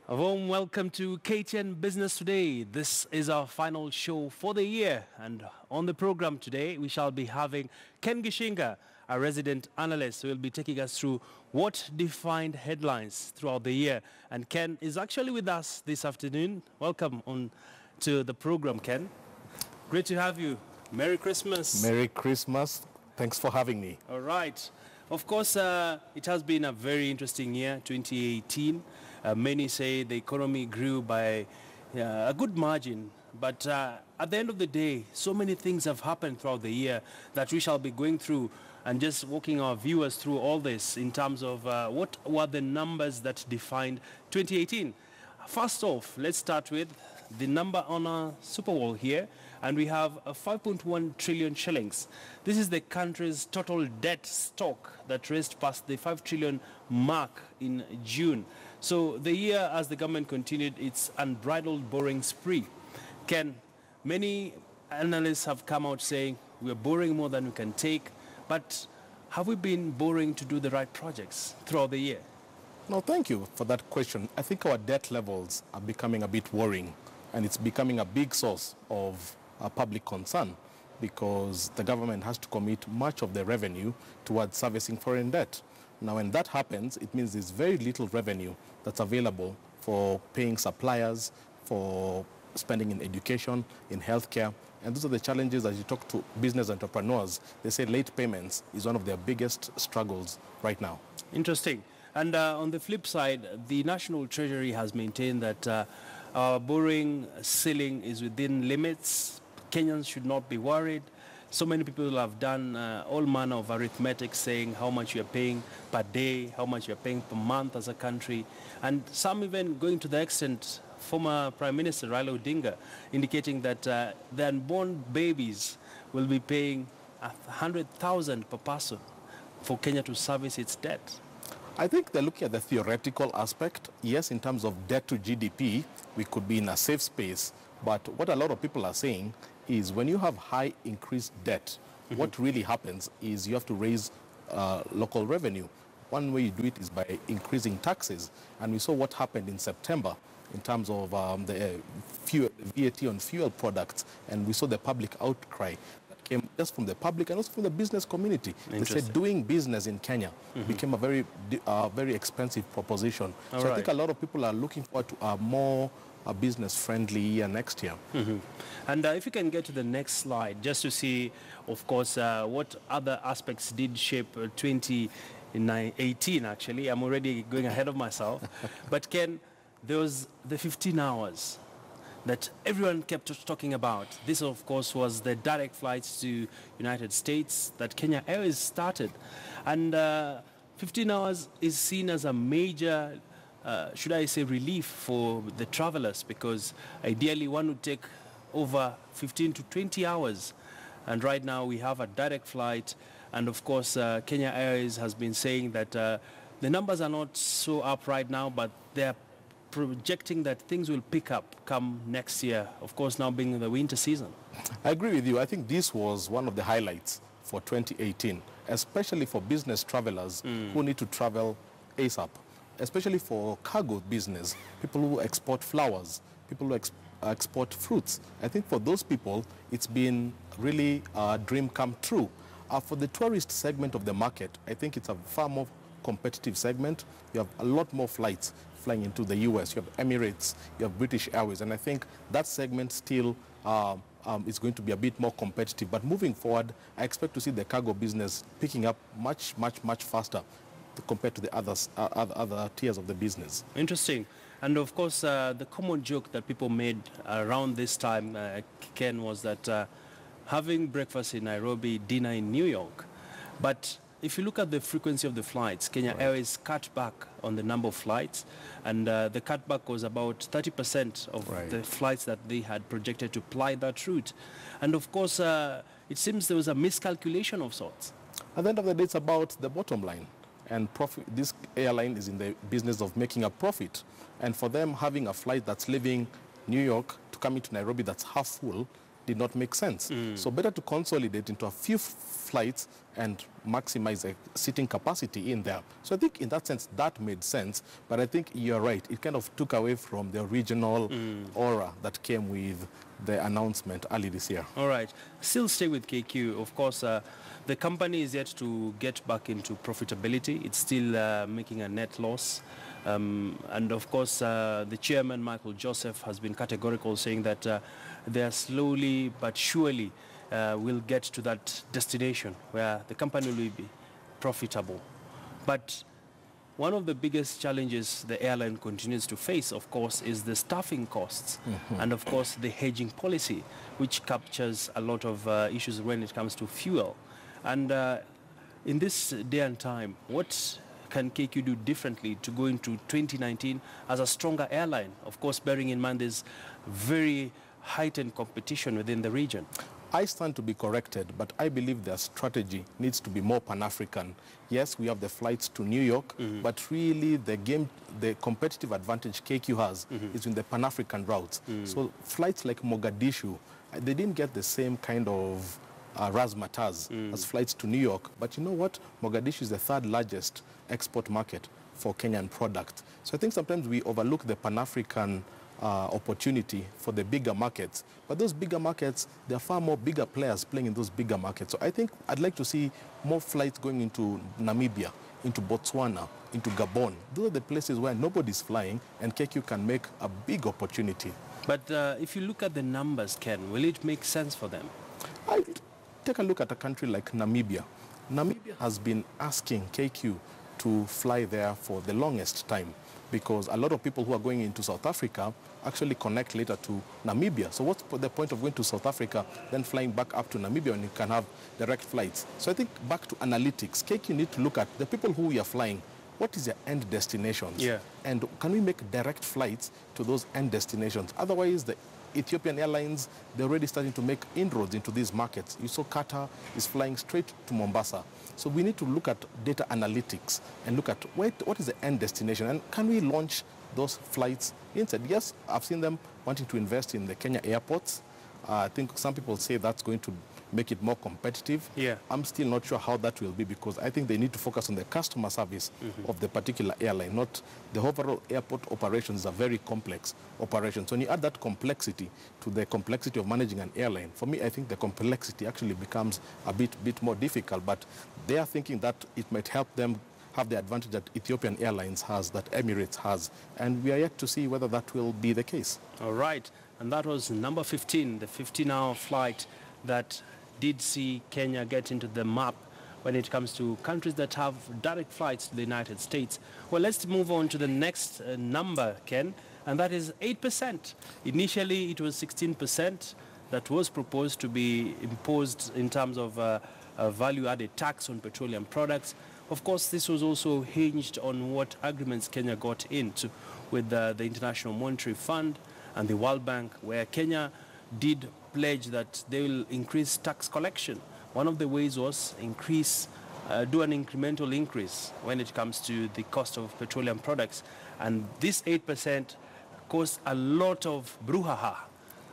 A warm welcome to KTN Business Today. This is our final show for the year, and on the program today we shall be having Ken Gishinga, a resident analyst, who will be taking us through what defined headlines throughout the year. And Ken is actually with us this afternoon. Welcome on to the program, Ken. Great to have you. Merry Christmas. Merry Christmas. Thanks for having me. All right. Of course, it has been a very interesting year, 2018. Many say the economy grew by a good margin, but at the end of the day, so many things have happened throughout the year that we shall be going through and just walking our viewers through all this in terms of what were the numbers that defined 2018. First off, let's start with the number on our super wall here, and we have 5.1 trillion shillings. This is the country's total debt stock that raced past the 5 trillion mark in June. So the year, as the government continued its unbridled borrowing spree. Ken, many analysts have come out saying we're borrowing more than we can take, but have we been borrowing to do the right projects throughout the year? No, thank you for that question. I think our debt levels are becoming a bit worrying, and it's becoming a big source of public concern because the government has to commit much of the revenue towards servicing foreign debt. Now, when that happens, it means there's very little revenue that's available for paying suppliers, for spending in education, in healthcare. And those are the challenges as you talk to business entrepreneurs. They say late payments is one of their biggest struggles right now. Interesting. And on the flip side, the National Treasury has maintained that our borrowing ceiling is within limits. Kenyans should not be worried. So many people have done all manner of arithmetic saying how much you're paying per day, how much you're paying per month as a country. And some even going to the extent, former Prime Minister Raila Odinga indicating that the unborn babies will be paying 100,000 per person for Kenya to service its debt. I think they're looking at the theoretical aspect. Yes, in terms of debt to GDP, we could be in a safe space. But what a lot of people are saying is when you have high increased debt, what really happens is you have to raise local revenue. One way you do it is by increasing taxes. And we saw what happened in September in terms of the VAT on fuel products. And we saw the public outcry that came just from the public and also from the business community. They said doing business in Kenya became a very expensive proposition. All so right. I think a lot of people are looking forward to a more business-friendly year next year. And if you can get to the next slide, just to see, of course, what other aspects did shape 2018, actually. I'm already going ahead of myself. But Ken, there was the 15 hours that everyone kept talking about. This, of course, was the direct flights to United States that Kenya Airways started. And 15 hours is seen as a major should I say relief for the travelers, because ideally one would take over 15 to 20 hours. And right now we have a direct flight. And of course, Kenya Airways has been saying that the numbers are not so up right now, but they're projecting that things will pick up come next year, of course, now being the winter season. I agree with you. I think this was one of the highlights for 2018, especially for business travelers who need to travel ASAP. Especially for cargo business, people who export flowers, people who export fruits. I think for those people, it's been really a dream come true. For the tourist segment of the market, I think it's a far more competitive segment. You have a lot more flights flying into the US. You have Emirates, you have British Airways, and I think that segment still is going to be a bit more competitive. But moving forward, I expect to see the cargo business picking up much faster compared to the other tiers of the business. Interesting. And of course, the common joke that people made around this time, Ken, was that having breakfast in Nairobi, dinner in New York. But if you look at the frequency of the flights, Kenya Airways cut back on the number of flights, and the cutback was about 30% of the flights that they had projected to ply that route. And of course, it seems there was a miscalculation of sorts. At the end of the day, it's about the bottom line. And this airline is in the business of making a profit. And for them, having a flight that's leaving New York to come into Nairobi that's half full did not make sense. So better to consolidate into a few flights and maximize a seating capacity in there. So I think in that sense, that made sense. But I think you're right. It kind of took away from the original aura that came with the announcement early this year. All right. Still stay with KQ. Of course, the company is yet to get back into profitability. It's still making a net loss. And of course, the chairman, Michael Joseph, has been categorical, saying that they are slowly but surely will get to that destination where the company will be profitable. But one of the biggest challenges the airline continues to face, of course, is the staffing costs and, of course, the hedging policy, which captures a lot of issues when it comes to fuel. And in this day and time, what can KQ do differently to go into 2019 as a stronger airline? Of course, bearing in mind there's very heightened competition within the region. I stand to be corrected, but I believe their strategy needs to be more Pan-African. Yes, we have the flights to New York, but really the competitive advantage KQ has is in the Pan-African routes. So flights like Mogadishu, they didn't get the same kind of razzmatazz as flights to New York. But you know what? Mogadishu is the third largest export market for Kenyan product. So I think sometimes we overlook the Pan-African opportunity for the bigger markets. But those bigger markets, there are far more bigger players playing in those bigger markets. So I think I'd like to see more flights going into Namibia, into Botswana, into Gabon. Those are the places where nobody's flying, and KQ can make a big opportunity. But if you look at the numbers, Ken, will it make sense for them? Take a look at a country like Namibia. Namibia has been asking KQ to fly there for the longest time, because a lot of people who are going into South Africa actually connect later to Namibia. So what's the point of going to South Africa, then flying back up to Namibia when you can have direct flights? So I think back to analytics, KQ need to look at the people who we are flying. What is their end destinations? Yeah. And can we make direct flights to those end destinations? Otherwise, the Ethiopian Airlines, they're already starting to make inroads into these markets. You saw Qatar is flying straight to Mombasa. So we need to look at data analytics and look at what is the end destination, and can we launch those flights inside? Yes, I've seen them wanting to invest in the Kenya airports. I think some people say that's going to make it more competitive. Yeah. I'm still not sure how that will be, because I think they need to focus on the customer service of the particular airline, not the overall airport operations are very complex operations. So when you add that complexity to the complexity of managing an airline, for me, I think the complexity actually becomes a bit more difficult, but they are thinking that it might help them have the advantage that Ethiopian Airlines has, that Emirates has, and we are yet to see whether that will be the case. All right, and that was number 15, the 15-hour flight that did see Kenya get into the map when it comes to countries that have direct flights to the United States. Well, let's move on to the next number, Ken, and that is 8%. Initially, it was 16% that was proposed to be imposed in terms of a value-added tax on petroleum products. Of course, this was also hinged on what agreements Kenya got into with the International Monetary Fund and the World Bank, where Kenya did pledge that they will increase tax collection. One of the ways was do an incremental increase when it comes to the cost of petroleum products. And this 8% caused a lot of brouhaha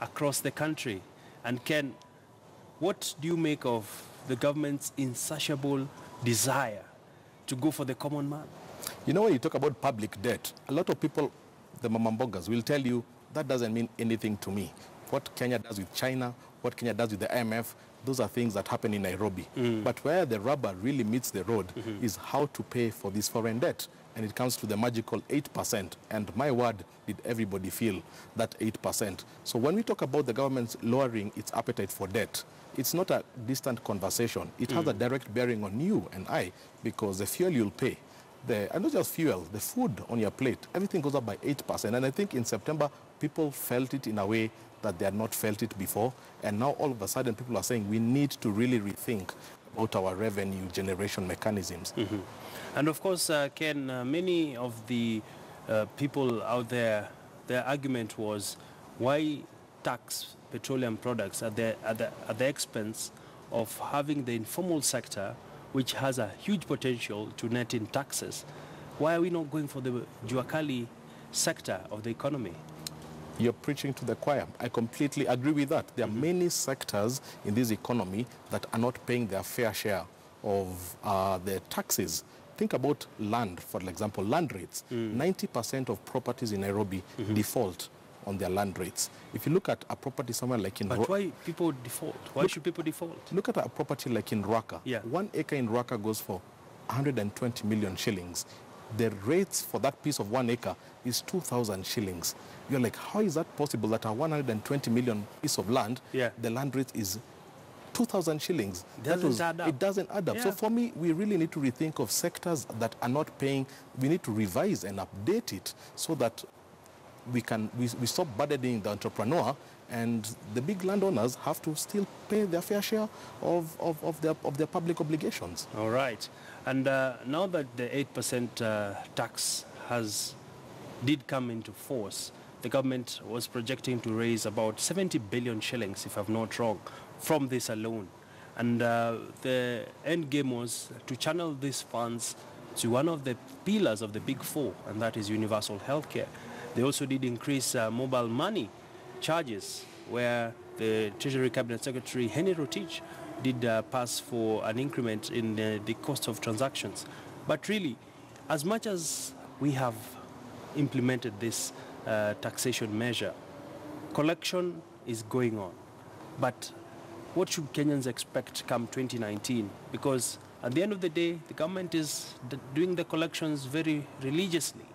across the country. And Ken, what do you make of the government's insatiable desire to go for the common man? You know, when you talk about public debt, a lot of people, the mamambogas, will tell you that doesn't mean anything to me. What Kenya does with China, what Kenya does with the IMF, those are things that happen in Nairobi. But where the rubber really meets the road is how to pay for this foreign debt. And it comes to the magical 8%. And my word, did everybody feel that 8%. So when we talk about the government lowering its appetite for debt, it's not a distant conversation. It has a direct bearing on you and I, because the fuel you'll pay, and not just fuel, the food on your plate, everything goes up by 8%. And I think in September, people felt it in a way that they had not felt it before. And now all of a sudden, people are saying we need to really rethink about our revenue generation mechanisms. And of course, Ken, many of the people out there, their argument was, why tax petroleum products at the expense of having the informal sector, which has a huge potential to net in taxes? Why are we not going for the Juakali sector of the economy? You're preaching to the choir. I completely agree with that. There are many sectors in this economy that are not paying their fair share of the taxes. Think about land, for example, land rates. 90% of properties in Nairobi default on their land rates. If you look at a property somewhere like in... But why people default? Why should people default? Look at a property like in Ruaka. Yeah. 1 acre in Ruaka goes for 120 million shillings. The rates for that piece of 1 acre is 2,000 shillings. You're like, how is that possible that a 120 million piece of land, the land rate is 2,000 shillings? Doesn't add up. It doesn't add up. Yeah. So for me, we really need to rethink of sectors that are not paying. We need to revise and update it so that we stop burdening the entrepreneur, and the big landowners have to still pay their fair share of their public obligations. All right. And now that the 8% tax did come into force, the government was projecting to raise about 70 billion shillings, if I'm not wrong, from this alone. And the end game was to channel these funds to one of the pillars of the big four, and that is universal healthcare. They also did increase mobile money charges, where the Treasury Cabinet Secretary Henry Rotich did pass for an increment in the cost of transactions. But really, as much as we have implemented this taxation measure, collection is going on. But what should Kenyans expect come 2019? Because at the end of the day, the government is doing the collections very religiously.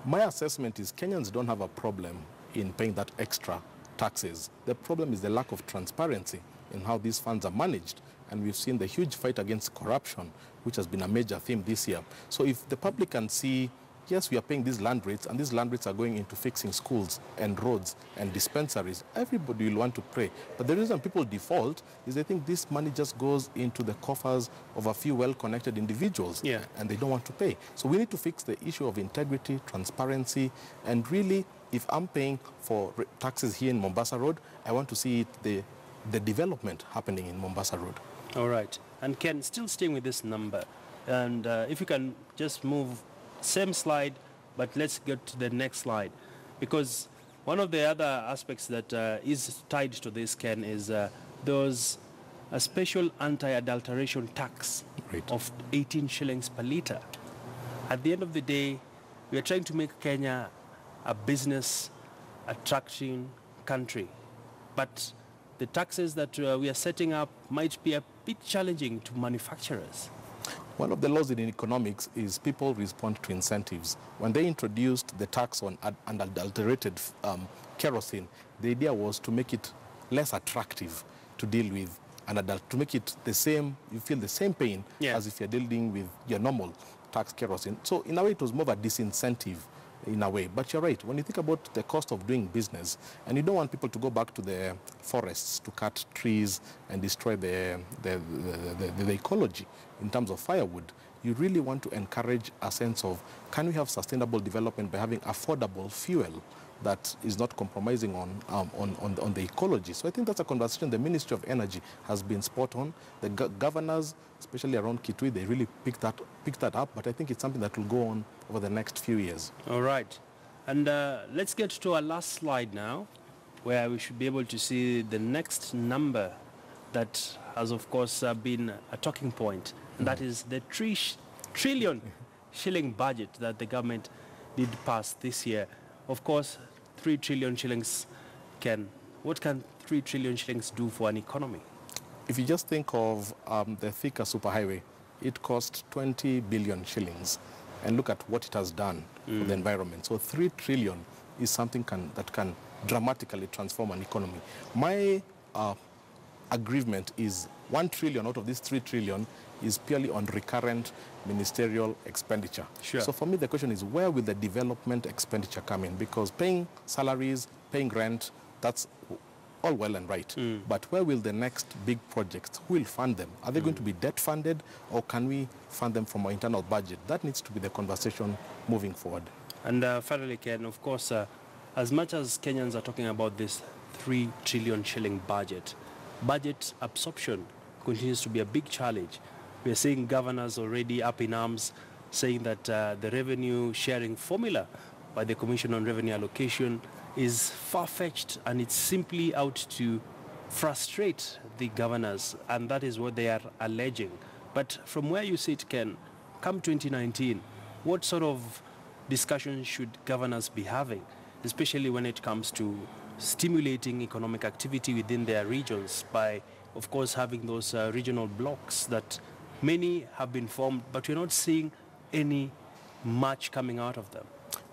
My assessment is Kenyans don't have a problem in paying that extra taxes. The problem is the lack of transparency in how these funds are managed. And we've seen the huge fight against corruption, which has been a major theme this year. So if the public can see, yes, we are paying these land rates, and these land rates are going into fixing schools and roads and dispensaries, everybody will want to pay. But the reason people default is they think this money just goes into the coffers of a few well-connected individuals, and they don't want to pay. So we need to fix the issue of integrity, transparency, and really, if I'm paying for taxes here in Mombasa Road, I want to see the development happening in Mombasa Road. All right. And Ken, still staying with this number, and if you can just move same slide, but let's get to the next slide, because one of the other aspects that is tied to this, Ken, is there was a special anti-adulteration tax of 18 shillings per litre. At the end of the day, we are trying to make Kenya a business attraction country, but the taxes that we are setting up might be a bit challenging to manufacturers. One of the laws in economics is people respond to incentives. When they introduced the tax on unadulterated kerosene, the idea was to make it less attractive to deal with to make it the same, you feel the same pain as if you're dealing with your normal tax kerosene. So in a way, it was more of a disincentive in a way. But you're right, when you think about the cost of doing business, and you don't want people to go back to the forests to cut trees and destroy the ecology in terms of firewood, you really want to encourage a sense of, can we have sustainable development by having affordable fuel that is not compromising on the ecology? So I think that's a conversation the Ministry of Energy has been spot on. The governors, especially around Kitui, they really picked that up, but I think it's something that will go on over the next few years. All right. And let's get to our last slide now, where we should be able to see the next number that has, of course, been a talking point, and that is the 3 trillion shilling budget that the government did pass this year. Of course, 3 trillion shillings what can 3 trillion shillings do for an economy? If you just think of the Thika superhighway, it cost 20 billion shillings. And look at what it has done for the environment. So 3 trillion is something that can dramatically transform an economy. My agreement is 1 trillion out of this 3 trillion is purely on recurrent ministerial expenditure. Sure. So for me, the question is, where will the development expenditure come in? Because paying salaries, paying rent, that's all well and right. But where will the next big projects, who will fund them? Are they going to be debt funded, or can we fund them from our internal budget? That needs to be the conversation moving forward. And finally, Ken, of course, as much as Kenyans are talking about this 3 trillion shilling budget absorption continues to be a big challenge. We are seeing governors already up in arms saying that the revenue sharing formula by the Commission on Revenue Allocation is far-fetched, and it's simply out to frustrate the governors, and that is what they are alleging. But from where you sit, Ken, come 2019, what sort of discussions should governors be having, especially when it comes to stimulating economic activity within their regions by, of course, having those regional blocks that many have been formed, but we're not seeing any much coming out of them?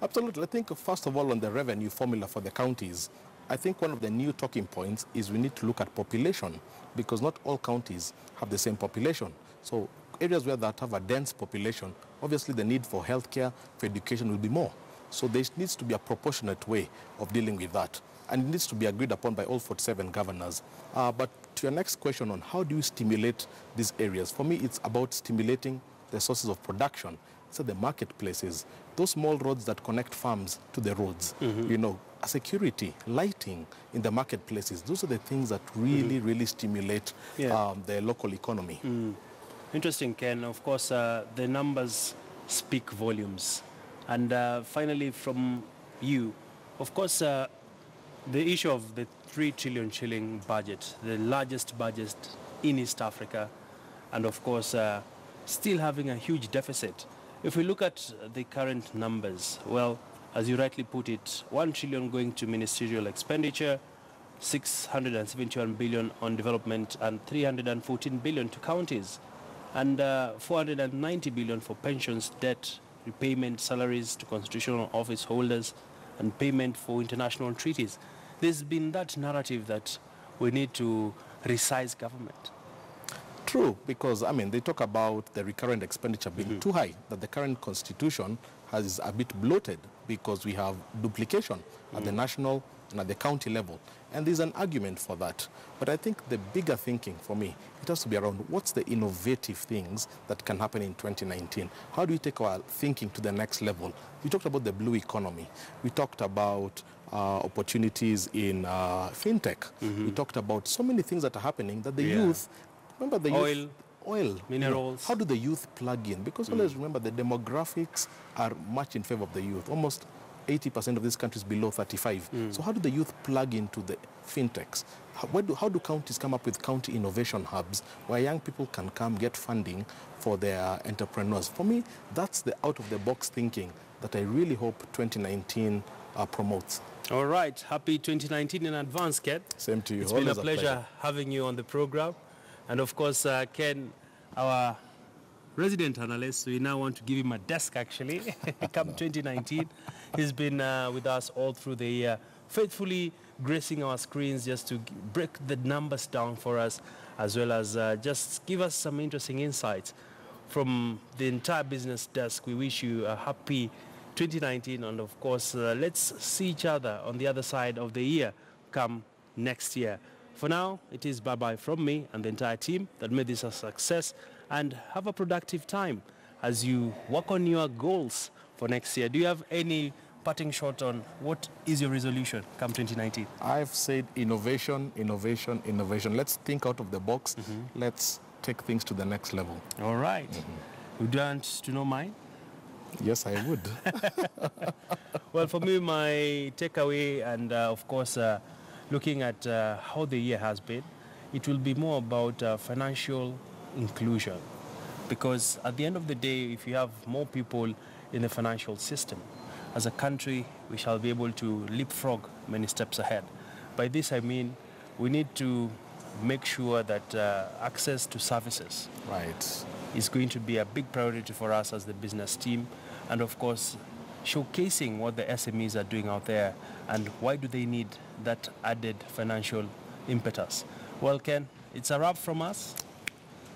Absolutely. I think, first of all, on the revenue formula for the counties, I think one of the new talking points is we need to look at population, because not all counties have the same population. So areas where that have a dense population, obviously the need for healthcare, for education will be more. So there needs to be a proportionate way of dealing with that. And it needs to be agreed upon by all 47 governors. But to your next question on how do you stimulate these areas, for me it's about stimulating the sources of production. So the marketplaces, those small roads that connect farms to the roads, you know, security, lighting in the marketplaces, those are the things that really, really stimulate the local economy. Interesting, Ken. Of course, the numbers speak volumes. And finally, from you, of course, the issue of the 3 trillion shilling budget, the largest budget in East Africa, and of course, still having a huge deficit. If we look at the current numbers, well, as you rightly put it, 1 trillion going to ministerial expenditure, 671 billion on development, and 314 billion to counties, and 490 billion for pensions, debt, repayment, salaries to constitutional office holders, and payment for international treaties. There's been that narrative that we need to resize government. True, because, I mean, they talk about the recurrent expenditure being too high, that the current constitution is a bit bloated because we have duplication at the national and at the county level. And there's an argument for that. But I think the bigger thinking for me, it has to be around what's the innovative things that can happen in 2019? How do we take our thinking to the next level? We talked about the blue economy. We talked about opportunities in fintech. We talked about so many things that are happening that the youth, remember the youth, oil, minerals. How do the youth plug in? Because always remember the demographics are much in favor of the youth. Almost 80% of this country is below 35. So how do the youth plug into the fintechs? How do counties come up with county innovation hubs where young people can come get funding for their entrepreneurs? For me, that's the out-of-the-box thinking that I really hope 2019 promotes. All right. Happy 2019 in advance, Ken. Same to you. It's been a pleasure having you on the program. And of course, Ken, our resident analyst, we now want to give him a desk, actually, come 2019. He's been with us all through the year, faithfully gracing our screens just to break the numbers down for us, as well as just give us some interesting insights. From the entire business desk, we wish you a happy 2019, and of course, let's see each other on the other side of the year come next year. For now, it is bye-bye from me and the entire team that made this a success, and have a productive time as you work on your goals for next year. Do you have any parting shot on what is your resolution come 2019? I've said innovation, innovation, innovation. Let's think out of the box. Let's take things to the next level. All right. Would you want to know mine? Yes, I would. Well, for me, my takeaway, and of course, looking at how the year has been, it will be more about financial inclusion. Because at the end of the day, if you have more people in the financial system, as a country, we shall be able to leapfrog many steps ahead. By this, I mean we need to make sure that access to services is going to be a big priority for us as the business team. And of course, showcasing what the SMEs are doing out there and why do they need that added financial impetus. Well, Ken, it's a wrap from us.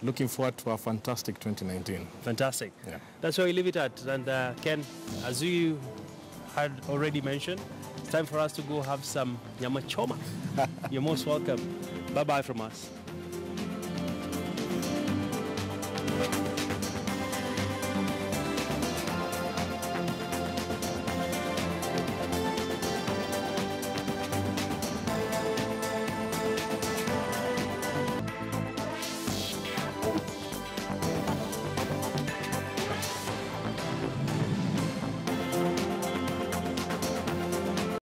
Looking forward to a fantastic 2019. Fantastic. Yeah. That's where we leave it at. And Ken, as you had already mentioned, it's time for us to go have some nyama choma. You're most welcome. Bye-bye from us.